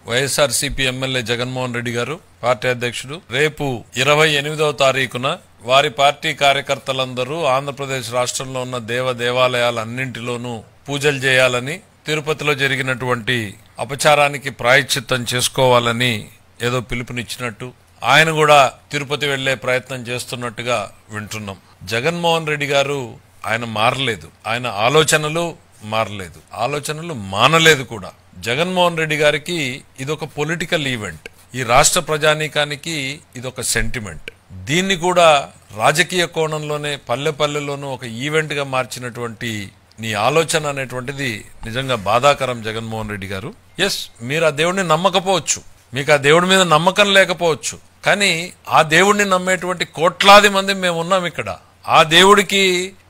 YSRCP MLA Jaganmohan Reddy గారు party అధ్యక్షుడు రేపు 28వ తారీఖున వారి పార్టీ కార్యకర్తలందరూ ఆంధ్రప్రదేశ్ రాష్ట్రంలో ఉన్న దేవాలయాలన్నింటిలోనూ పూజలు చేయాలని, తిరుపతిలో జరిగినటువంటి అపచారానికి ప్రాయశ్చిత్తం చేసుకోవాలని ఏదో పిలుపునిచ్చినట్టు ఆయన కూడా తిరుపతి వెళ్లే ప్రయత్నం చేస్తున్నట్టుగా వింటున్నాం. జగన్మోహన్ రెడ్డి గారు ఆయన మారలేదు, ఆయన ఆలోచనలు మారలేదు, ఆలోచనలు మానలేదు కూడా. జగన్మోహన్ రెడ్డి గారికి ఇదొక పొలిటికల్ ఈవెంట్, ఈ రాష్ట్ర ప్రజానీకానికి ఇదొక సెంటిమెంట్. దీన్ని కూడా రాజకీయ కోణంలోనే పల్లెపల్లెలోనూ ఒక ఈవెంట్ గా మార్చినటువంటి నీ ఆలోచన అనేటువంటిది నిజంగా బాధాకరం జగన్మోహన్ రెడ్డి గారు. ఎస్, మీరు ఆ దేవుడిని నమ్మకపోవచ్చు, మీకు ఆ దేవుడి మీద నమ్మకం లేకపోవచ్చు, కానీ ఆ దేవుడిని నమ్మేటువంటి కోట్లాది మంది మేము ఉన్నాం ఇక్కడ. ఆ దేవుడికి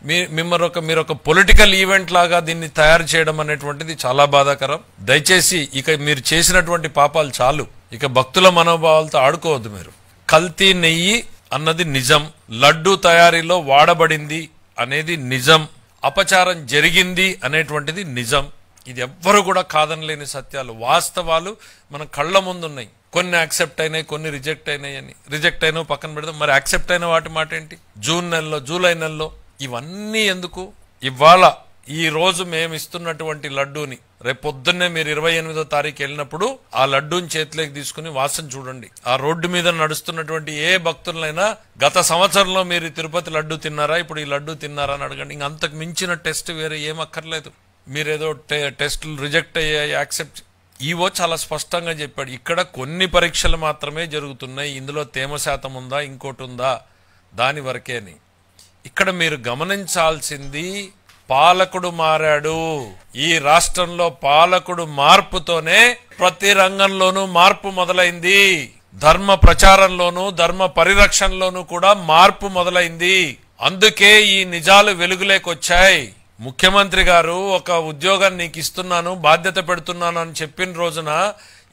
మీరు ఒక పొలిటికల్ ఈవెంట్ లాగా దీన్ని తయారు చేయడం అనేటువంటిది చాలా బాధాకరం. దయచేసి ఇక మీరు చేసినటువంటి పాపాలు చాలు, ఇక భక్తుల మనోభావాలతో ఆడుకోవద్దు. మీరు కల్తీ నెయ్యి అన్నది నిజం, లడ్డూ తయారీలో వాడబడింది అనేది నిజం, అపచారం జరిగింది అనేటువంటిది నిజం. ఇది ఎవ్వరు కూడా కాదనలేని సత్యాలు, వాస్తవాలు మన కళ్ళ ముందున్నాయి. కొన్ని యాక్సెప్ట్ అయినాయి, కొన్ని రిజెక్ట్ అయినాయి అని. రిజెక్ట్ అయినా పక్కన పెడదాం, మరి యాక్సెప్ట్ అయిన వాటి మాట ఏంటి? జూన్ నెలలో, జూలై నెలలో ఇవన్నీ ఎందుకు? ఇవాళ ఈ రోజు మేము ఇస్తున్నటువంటి లడ్డూని రేపు పొద్దున్నే మీరు 28వ తారీఖు వెళ్ళినప్పుడు ఆ లడ్డూని చేతిలోకి తీసుకుని వాసన చూడండి. ఆ రోడ్డు మీద నడుస్తున్నటువంటి ఏ భక్తులైనా గత సంవత్సరంలో మీరు తిరుపతి లడ్డూ తిన్నారా, ఇప్పుడు ఈ లడ్డూ తిన్నారా అని అడగండి. ఇంక అంతకు మించిన టెస్ట్ వేరే ఏమక్కర్లేదు. మీరేదో టెస్టులు రిజెక్ట్ అయ్యాయి, యాక్సెప్ట్, ఈవో చాలా స్పష్టంగా చెప్పాడు, ఇక్కడ కొన్ని పరీక్షలు మాత్రమే జరుగుతున్నాయి, ఇందులో తేమ శాతం ఉందా ఇంకోటి ఉందా దాని వరకే అని. ఇక్కడ మీరు గమనించాల్సింది, పాలకుడు మారాడు. ఈ రాష్ట్రంలో పాలకుడు మార్పుతోనే ప్రతి రంగంలోనూ మార్పు మొదలైంది. ధర్మ ప్రచారంలోనూ ధర్మ పరిరక్షణలోనూ కూడా మార్పు మొదలైంది. అందుకే ఈ నిజాలు వెలుగులేకొచ్చాయి. ముఖ్యమంత్రి గారు ఒక ఉద్యోగాన్ని నీకు ఇస్తున్నాను, బాధ్యత పెడుతున్నాను అని చెప్పిన రోజున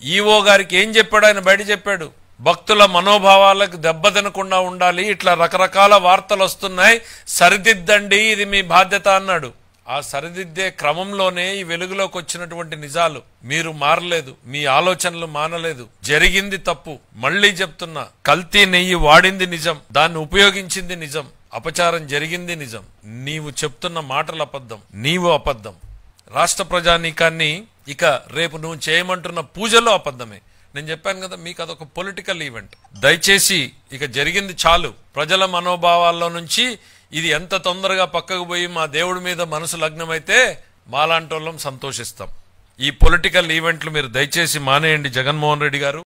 ఈవో గారికి ఏం చెప్పాడు? ఆయన బయట చెప్పాడు, భక్తుల మనోభావాలకు దెబ్బతినకుండా ఉండాలి, ఇట్లా రకరకాల వార్తలు వస్తున్నాయి, సరిదిద్దండి, ఇది మీ బాధ్యత అన్నాడు. ఆ సరిదిద్దే క్రమంలోనే ఈ వెలుగులోకి వచ్చినటువంటి నిజాలు. మీరు మారలేదు, మీ ఆలోచనలు మానలేదు, జరిగింది తప్పు. మళ్లీ చెప్తున్నా, కల్తీ నెయ్యి వాడింది నిజం, దాన్ని ఉపయోగించింది నిజం, అపచారం జరిగింది నిజం. నీవు చెప్తున్న మాటలు అబద్ధం, నీవు అబద్ధం. రాష్ట్ర ప్రజానీకాన్ని ఇక రేపు నువ్వు చేయమంటున్న పూజలో అబద్ధమే. నేను చెప్పాను కదా, మీకు అదొక పొలిటికల్ ఈవెంట్. దయచేసి ఇక జరిగింది చాలు. ప్రజల మనోభావాల్లో నుంచి ఇది ఎంత తొందరగా పక్కకు పోయి మా దేవుడి మీద మనసు లగ్నమైతే మాలాంటోళ్ళం సంతోషిస్తాం. ఈ పొలిటికల్ ఈవెంట్లు మీరు దయచేసి మానేయండి జగన్మోహన్ రెడ్డి గారు.